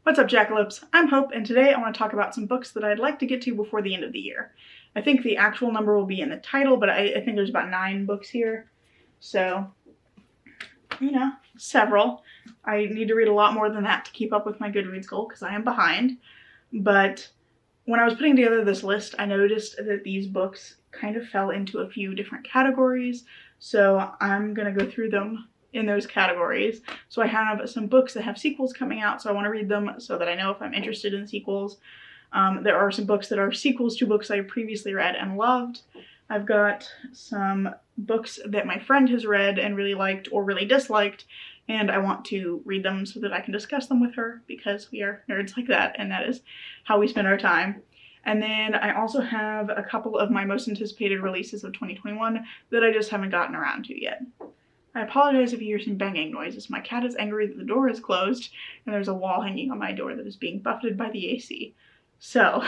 What's up, Jackalopes? I'm Hope, and today I want to talk about some books that I'd like to get to before the end of the year. I think the actual number will be in the title, but I think there's about 9 books here. So, several. I need to read a lot more than that to keep up with my Goodreads goal, because I am behind. But when I was putting together this list, I noticed that these books kind of fell into a few different categories, so I'm going to go through them in those categories. So I have some books that have sequels coming out, so I want to read them so that I know if I'm interested in sequels. There are some books that are sequels to books I previously read and loved. I've got some books that my friend has read and really liked or really disliked, and I want to read them so that I can discuss them with her, because we are nerds like that, and that is how we spend our time. And then I also have a couple of my most anticipated releases of 2021 that I just haven't gotten around to yet. I apologize if you hear some banging noises. My cat is angry that the door is closed and there's a wall hanging on my door that is being buffeted by the AC. So,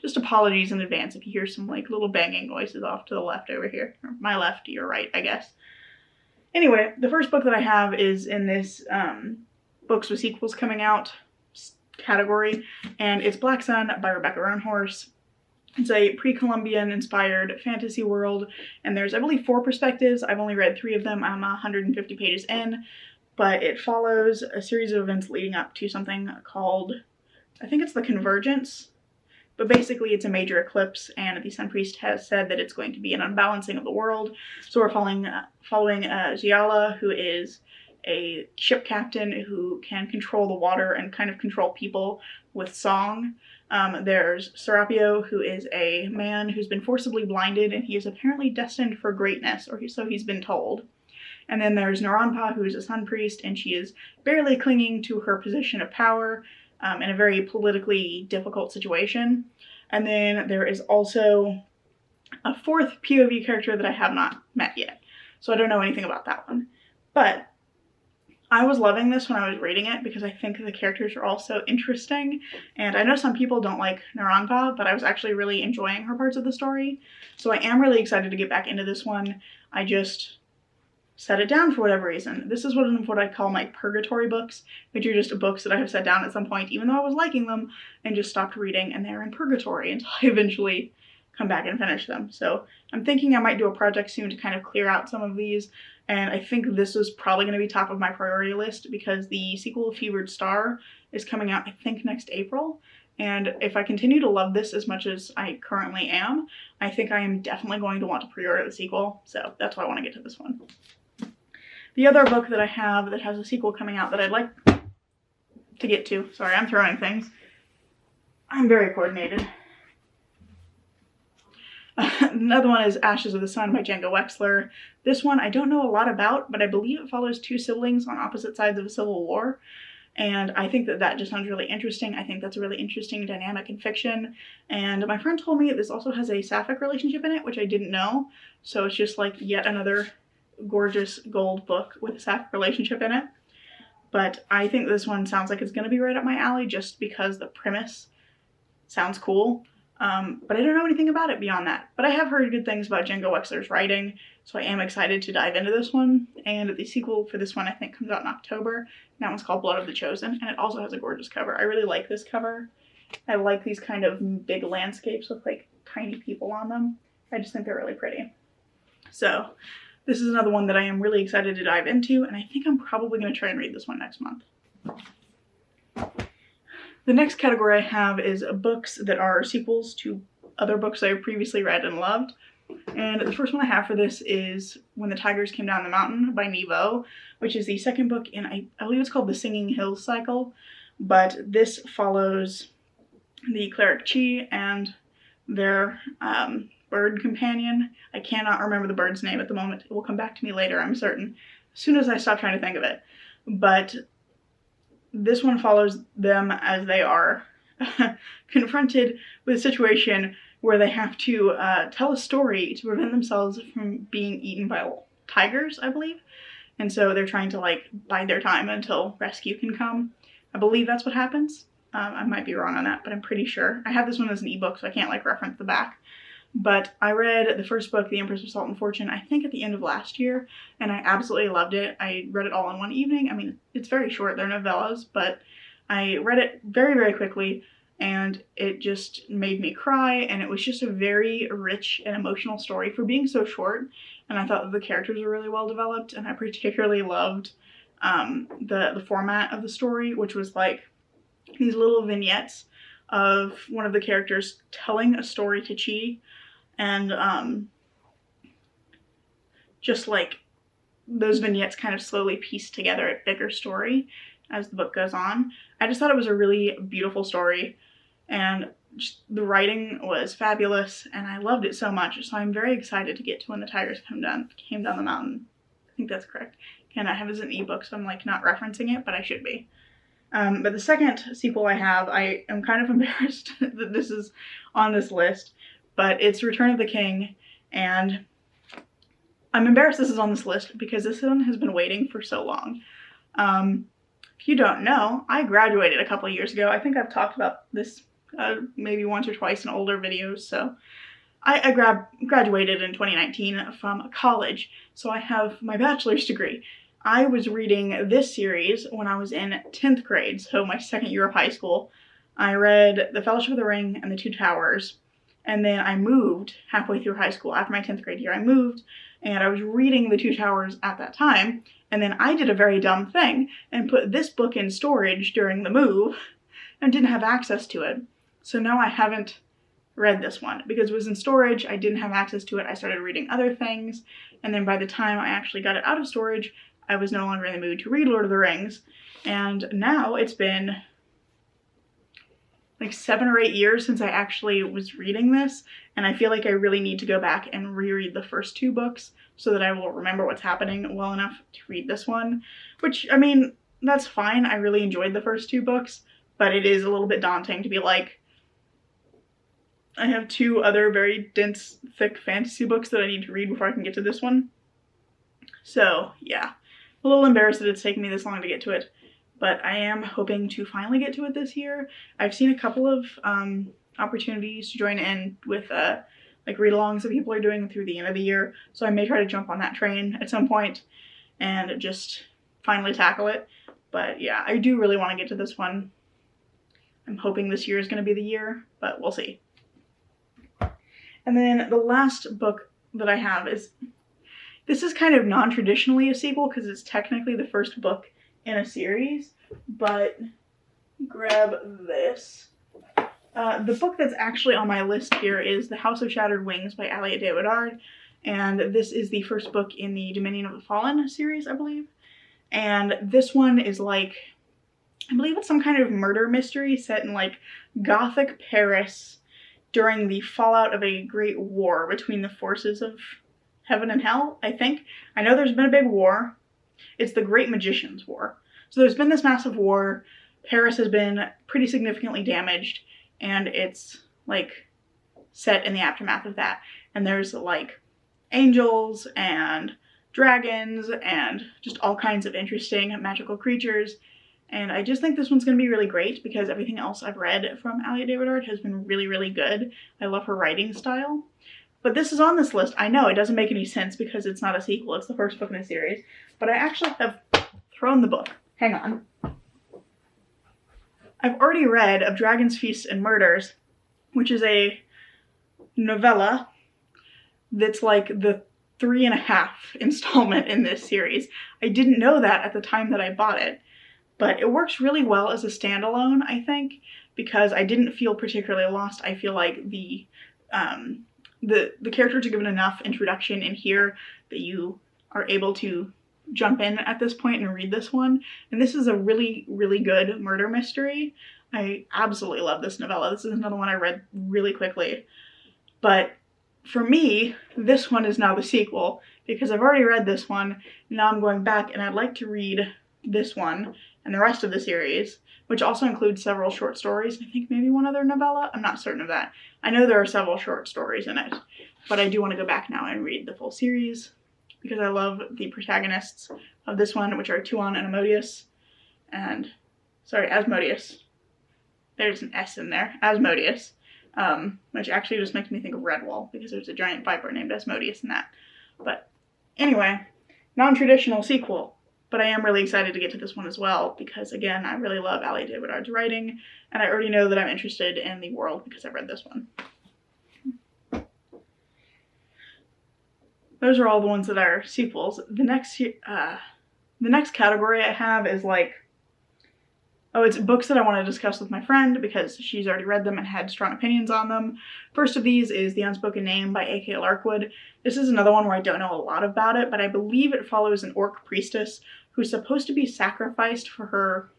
just apologies in advance if you hear some little banging noises off to the left over here. Or my left, your right, I guess. Anyway, the first book that I have is in this books with sequels coming out category, and it's Black Sun by Rebecca Roanhorse. It's a pre-Columbian inspired fantasy world, and there's, I believe, 4 perspectives. I've only read 3 of them. I'm 150 pages in, but it follows a series of events leading up to something called, I think it's the Convergence, but basically it's a major eclipse, and the Sun Priest has said that it's going to be an unbalancing of the world. So we're following Giala, who is a ship captain who can control the water and kind of control people with song. There's Serapio, who is a man who's been forcibly blinded, and he is apparently destined for greatness, or so he's been told. And then there's Naranpa, who's a sun priest, and she is barely clinging to her position of power in a very politically difficult situation. And then there is also a 4th POV character that I have not met yet, so I don't know anything about that one. But I was loving this when I was reading it because I think the characters are all so interesting, and I know some people don't like Naranpa, but I was actually really enjoying her parts of the story, so I am really excited to get back into this one. I just set it down for whatever reason. This is one of what I call my purgatory books, which are just books that I have set down at some point, even though I was liking them, and just stopped reading, and they're in purgatory until I eventually come back and finish them. So I'm thinking I might do a project soon to kind of clear out some of these, and I think this is probably going to be top of my priority list because the sequel of Fevered Star is coming out, I think, next April. And if I continue to love this as much as I currently am, I think I am definitely going to want to pre-order the sequel. So that's why I want to get to this one. The other book that I have that has a sequel coming out that I'd like to get to, sorry, I'm throwing things. I'm very coordinated. Another one is Ashes of the Sun by Django Wexler. This one I don't know a lot about, but I believe it follows 2 siblings on opposite sides of a civil war. And I think that just sounds really interesting. I think that's a really interesting dynamic in fiction. And my friend told me this also has a sapphic relationship in it, which I didn't know. So it's just like yet another gorgeous gold book with a sapphic relationship in it. But I think this one sounds like it's going to be right up my alley just because the premise sounds cool. But I don't know anything about it beyond that. But I have heard good things about Django Wexler's writing, so I am excited to dive into this one. And the sequel for this one I think comes out in October. And that one's called Blood of the Chosen, and it also has a gorgeous cover. I really like this cover. I like these kind of big landscapes with tiny people on them. I just think they're really pretty. So this is another one that I am really excited to dive into, and I think I'm probably going to try and read this one next month. The next category I have is books that are sequels to other books I've previously read and loved. And the first one I have for this is When the Tigers Came Down the Mountain by Nevo, which is the second book in, I believe it's called the Singing Hills cycle. But this follows the cleric Chi and their bird companion. I cannot remember the bird's name at the moment. It will come back to me later, I'm certain, as soon as I stop trying to think of it. But this one follows them as they are confronted with a situation where they have to tell a story to prevent themselves from being eaten by tigers, I believe. And so they're trying to bide their time until rescue can come. I believe that's what happens. I might be wrong on that, but I'm pretty sure. I have this one as an ebook, so I can't reference the back. But I read the first book, The Empress of Salt and Fortune, I think at the end of last year, and I absolutely loved it. I read it all in one evening. I mean, it's very short, they're novellas, but I read it very, very quickly, and it just made me cry, and it was just a very rich and emotional story for being so short, and I thought the characters were really well developed, and I particularly loved the format of the story, which was like these little vignettes of one of the characters telling a story to Chi, and just like those vignettes kind of slowly piece together a bigger story as the book goes on. I just thought it was a really beautiful story, and just the writing was fabulous, and I loved it so much. So I'm very excited to get to When the Tigers Came Down the Mountain. I think that's correct. And I have it as an ebook, so I'm like not referencing it, but I should be. But the second sequel I have, I am kind of embarrassed that this is on this list, but it's Return of the King, and I'm embarrassed this is on this list because this one has been waiting for so long. If you don't know, I graduated a couple of years ago. I think I've talked about this maybe once or twice in older videos. So I graduated in 2019 from college, so I have my bachelor's degree. I was reading this series when I was in 10th grade, so my second year of high school. I read The Fellowship of the Ring and The Two Towers, and then I moved halfway through high school. After my 10th grade year, I moved, and I was reading The Two Towers at that time, and then I did a very dumb thing and put this book in storage during the move and didn't have access to it. So now I haven't read this one because it was in storage. I didn't have access to it. I started reading other things, and then by the time I actually got it out of storage, I was no longer in the mood to read Lord of the Rings. And now it's been like 7 or 8 years since I actually was reading this, and I feel like I really need to go back and reread the first 2 books so that I will remember what's happening well enough to read this one, which, I mean, that's fine. I really enjoyed the first 2 books, but it is a little bit daunting to be like, I have 2 other very dense, thick fantasy books that I need to read before I can get to this one. So, yeah. A little embarrassed that it's taken me this long to get to it, but I am hoping to finally get to it this year. I've seen a couple of opportunities to join in with like read-alongs that people are doing through the end of the year, so I may try to jump on that train at some point and just finally tackle it. But yeah, I do really want to get to this one. I'm hoping this year is going to be the year, but we'll see. And then the last book that I have is, this is kind of non-traditionally a sequel because it's technically the first book in a series, but grab this. The book that's actually on my list here is The House of Shattered Wings by Alia de Woodard, and this is the first book in the Dominion of the Fallen series, I believe. And this one is like, I believe it's some kind of murder mystery set in like Gothic Paris during the fallout of a great war between the forces of heaven and hell, I think. I know there's been a big war. It's the Great Magician's War. So there's been this massive war. Paris has been pretty significantly damaged, and it's like set in the aftermath of that. And there's like angels and dragons and just all kinds of interesting magical creatures. And I just think this one's going to be really great because everything else I've read from Alia de Woodard has been really, really good. I love her writing style. But this is on this list. I know it doesn't make any sense because it's not a sequel. It's the first book in the series. But I actually have thrown the book. Hang on. I've already read Of Dragons, Feasts, and Murders, which is a novella that's like the 3.5 installment in this series. I didn't know that at the time that I bought it, but it works really well as a standalone, I think, because I didn't feel particularly lost. I feel like the characters are given enough introduction in here that you are able to jump in at this point and read this one. And this is a really, really good murder mystery. I absolutely love this novella. This is another one I read really quickly. But for me, this one is now the sequel because I've already read this one. Now I'm going back and I'd like to read this one and the rest of the series, which also includes several short stories. I think maybe one other novella. I'm not certain of that. I know there are several short stories in it, but I do want to go back now and read the full series because I love the protagonists of this one, which are Tuon and Asmodeus. And, sorry, Asmodeus. There's an S in there. Asmodeus. Which actually just makes me think of Redwall because there's a giant viper named Asmodeus in that. But anyway, non-traditional sequel, but I am really excited to get to this one as well because, again, I really love Ali Davidard's writing, and I already know that I'm interested in the world because I've read this one. Those are all the ones that are sequels. The next category I have is like, it's books that I want to discuss with my friend because she's already read them and had strong opinions on them. First of these is The Unspoken Name by A.K. Larkwood. This is another one where I don't know a lot about it, but I believe it follows an orc priestess who's supposed to be sacrificed for her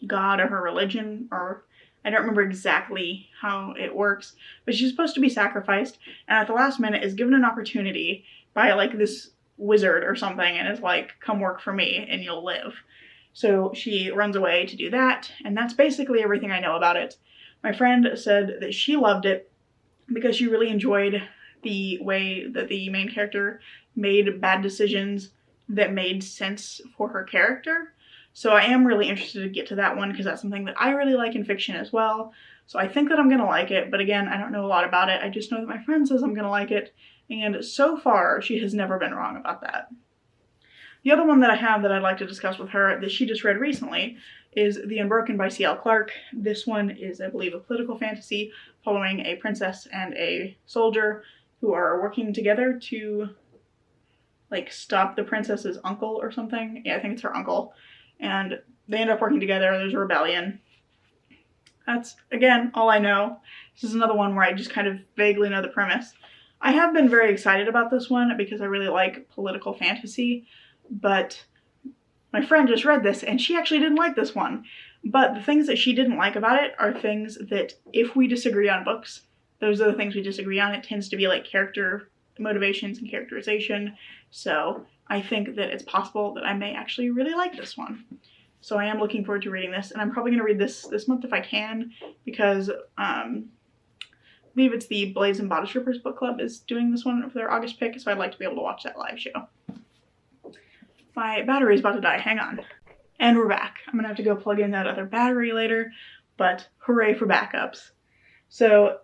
god or her religion, or I don't remember exactly how it works, but she's supposed to be sacrificed, and at the last minute is given an opportunity by like this wizard or something and is like, come work for me and you'll live. So she runs away to do that, and that's basically everything I know about it. My friend said that she loved it because she really enjoyed the way that the main character made bad decisions that made sense for her character. So I am really interested to get to that one because that's something that I really like in fiction as well. So I think that I'm gonna like it, but again, I don't know a lot about it. I just know that my friend says I'm gonna like it, and so far she has never been wrong about that. The other one that I have that I'd like to discuss with her that she just read recently is The Unbroken by C.L. Clarke. This one is, I believe, a political fantasy following a princess and a soldier who are working together to like stop the princess's uncle or something. Yeah, I think it's her uncle. And they end up working together. There's a rebellion. That's, again, all I know. This is another one where I just kind of vaguely know the premise. I have been very excited about this one because I really like political fantasy, but my friend just read this and she actually didn't like this one. But the things that she didn't like about it are things that if we disagree on books, those are the things we disagree on. It tends to be like character motivations and characterization. So I think that it's possible that I may actually really like this one. So I am looking forward to reading this, and I'm probably going to read this month if I can, because I believe it's the Blaze and Bodice Rippers book club is doing this one for their August pick, so I'd like to be able to watch that live show. My battery is about to die, hang on. And we're back. I'm going to have to go plug in that other battery later, but hooray for backups. So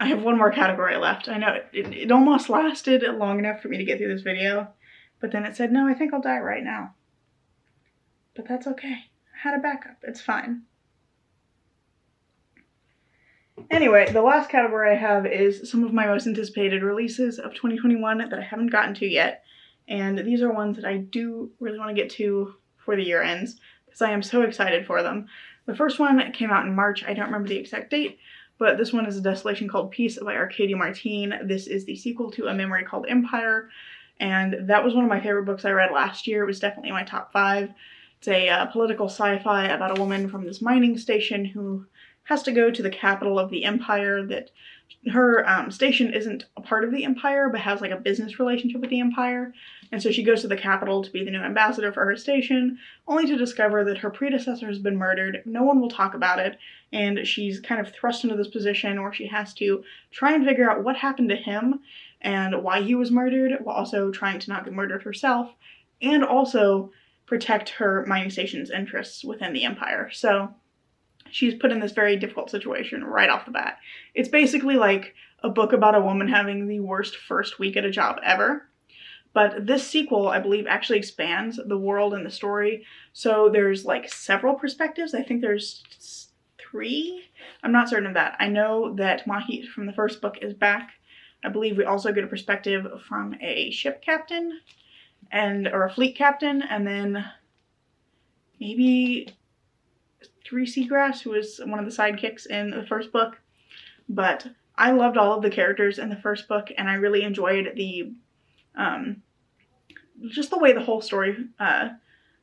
I have one more category left. I know it almost lasted long enough for me to get through this video, but then it said, no, I think I'll die right now. But that's okay. I had a backup. It's fine. Anyway, the last category I have is some of my most anticipated releases of 2021 that I haven't gotten to yet. And these are ones that I do really want to get to before the year ends because I am so excited for them. The first one came out in March. I don't remember the exact date, but this one is A Desolation Called Peace by Arcadia Martine. This is the sequel to A Memory Called Empire, and that was one of my favorite books I read last year. It was definitely in my top 5. It's a political sci-fi about a woman from this mining station who has to go to the capital of the empire. That her station isn't a part of the empire, but has like a business relationship with the empire. And so she goes to the capital to be the new ambassador for her station, only to discover that her predecessor has been murdered. No one will talk about it, and she's kind of thrust into this position where she has to try and figure out what happened to him and why he was murdered, while also trying to not get murdered herself, and also protect her mining station's interests within the empire. So she's put in this very difficult situation right off the bat. It's basically like a book about a woman having the worst first week at a job ever. But this sequel, I believe, actually expands the world and the story. So there's like several perspectives. I think there's 3. I'm not certain of that. I know that Mahi from the first book is back. I believe we also get a perspective from a ship captain or a fleet captain, and then maybe 3 Seagrass, who was one of the sidekicks in the first book. But I loved all of the characters in the first book, and I really enjoyed the just the way the whole story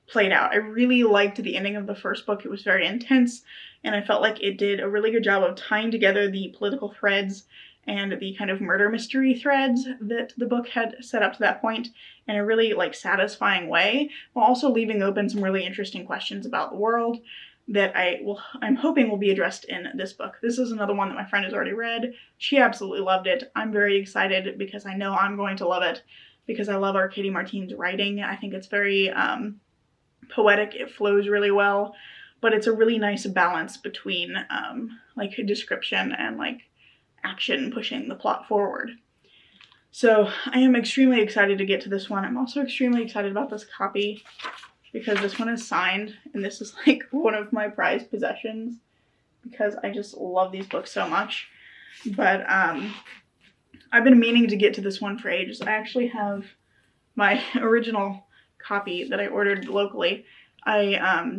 played out. I really liked the ending of the first book. It was very intense, and I felt like it did a really good job of tying together the political threads and the kind of murder mystery threads that the book had set up to that point in a really like satisfying way, while also leaving open some really interesting questions about the world that I'm hoping will be addressed in this book. This is another one that my friend has already read. She absolutely loved it. I'm very excited because I know I'm going to love it because I love Arcadia Martine's writing. I think it's very poetic. It flows really well, but it's a really nice balance between like description and like action pushing the plot forward. So I am extremely excited to get to this one. I'm also extremely excited about this copy. because this one is signed, and this is like one of my prized possessions because I just love these books so much. But I've been meaning to get to this one for ages. I actually have my original copy that I ordered locally. I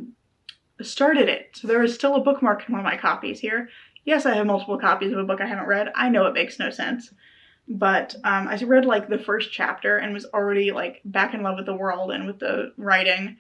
started it, so there is still a bookmark in one of my copies here. Yes, I have multiple copies of a book I haven't read. I know it makes no sense. But I read like the first chapter and was already like back in love with the world and with the writing.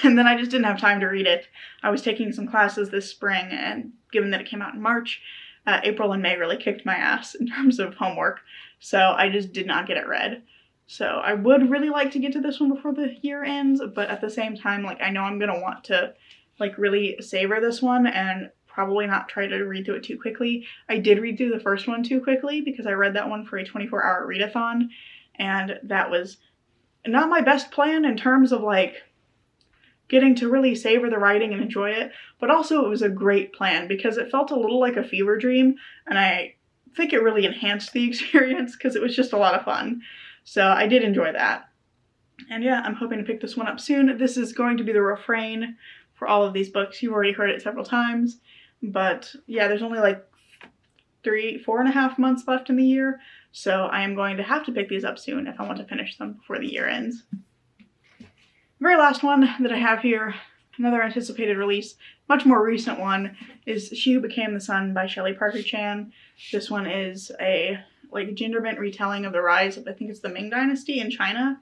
And then I just didn't have time to read it. I was taking some classes this spring, and given that it came out in March, April and May really kicked my ass in terms of homework. So I just did not get it read. So I would really like to get to this one before the year ends, but at the same time, like, I know I'm going to want to like really savor this one and probably not try to read through it too quickly. I did read through the first one too quickly because I read that one for a 24-hour readathon, and that was not my best plan in terms of like getting to really savor the writing and enjoy it, but also it was a great plan because it felt a little like a fever dream, and I think it really enhanced the experience because it was just a lot of fun. So I did enjoy that. And yeah, I'm hoping to pick this one up soon. This is going to be the refrain for all of these books. You've already heard it several times, but yeah, there's only like 4.5 months left in the year, so I am going to have to pick these up soon if I want to finish them before the year ends. Very last one that I have here, another anticipated release, much more recent one, is Shu Became the Sun by Shelley Parker Chan. This one is a like gender-bent retelling of the rise of, I think it's the Ming Dynasty in China.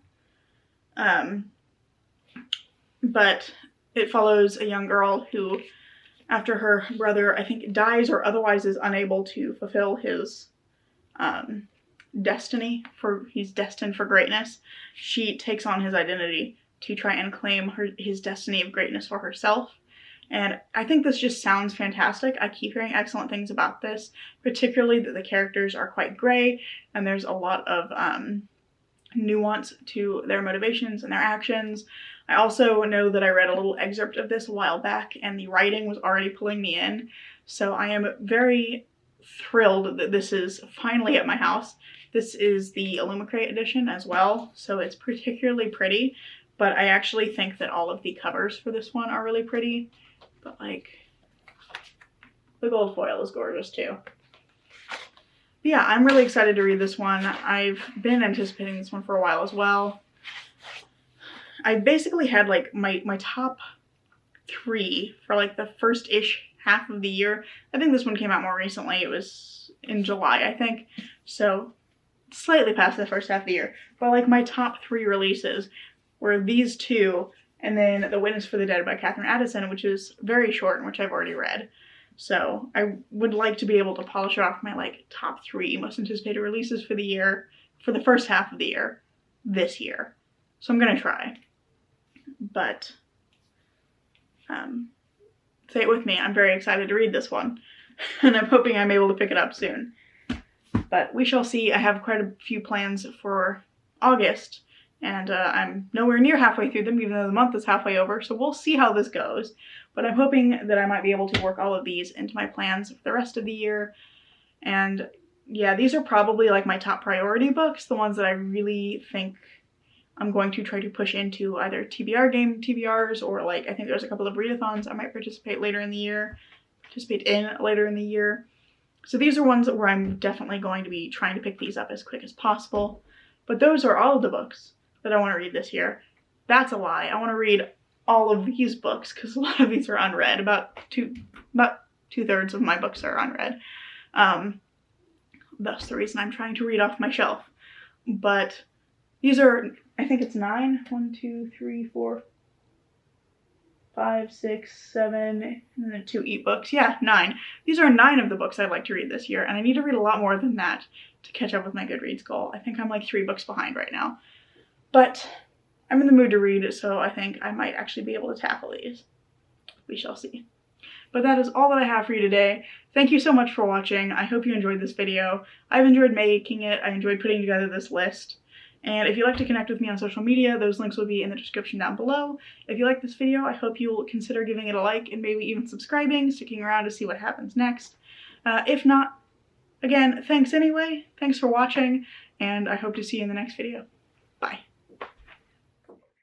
But it follows a young girl who, after her brother, I think, dies or otherwise is unable to fulfill his destiny, he's destined for greatness, she takes on his identity to try and claim his destiny of greatness for herself. And I think this just sounds fantastic. I keep hearing excellent things about this, particularly that the characters are quite gray and there's a lot of nuance to their motivations and their actions. I also know that I read a little excerpt of this a while back and the writing was already pulling me in. So I am very thrilled that this is finally at my house. This is the Illumicrate edition as well, so it's particularly pretty, but I actually think that all of the covers for this one are really pretty. But like, the gold foil is gorgeous too. But yeah, I'm really excited to read this one. I've been anticipating this one for a while as well. I basically had like my top 3 for like the first-ish half of the year. I think this one came out more recently. It was in July, I think. So slightly past the first half of the year. But like my top 3 releases were these 2, and then The Witness for the Dead by Catherine Addison, which is very short and which I've already read. So I would like to be able to polish off my like top 3 most anticipated releases for the year, for the first half of the year, this year. So I'm gonna try. But say it with me, I'm very excited to read this one. And I'm hoping I'm able to pick it up soon. But we shall see. I have quite a few plans for August. And I'm nowhere near halfway through them, even though the month is halfway over, so we'll see how this goes. But I'm hoping that I might be able to work all of these into my plans for the rest of the year. And yeah, these are probably like my top priority books, the ones that I really think I'm going to try to push into either TBRs, or like I think there's a couple of readathons I might participate in later in the year. So these are ones where I'm definitely going to be trying to pick these up as quick as possible. But those are all of the books that I want to read this year. That's a lie. I want to read all of these books because a lot of these are unread. About two-thirds of my books are unread. That's the reason I'm trying to read off my shelf. But these are, I think it's 9. 1, 2, 3, 4, 5, 6, 7, and then 2 ebooks. Yeah, 9. These are 9 of the books I'd like to read this year, and I need to read a lot more than that to catch up with my Goodreads goal. I think I'm like 3 books behind right now. But I'm in the mood to read, so I think I might actually be able to tackle these. We shall see. But that is all that I have for you today. Thank you so much for watching. I hope you enjoyed this video. I've enjoyed making it. I enjoyed putting together this list. And if you'd like to connect with me on social media, those links will be in the description down below. If you like this video, I hope you'll consider giving it a like and maybe even subscribing, sticking around to see what happens next. If not, again, thanks anyway. Thanks for watching, and I hope to see you in the next video. Bye.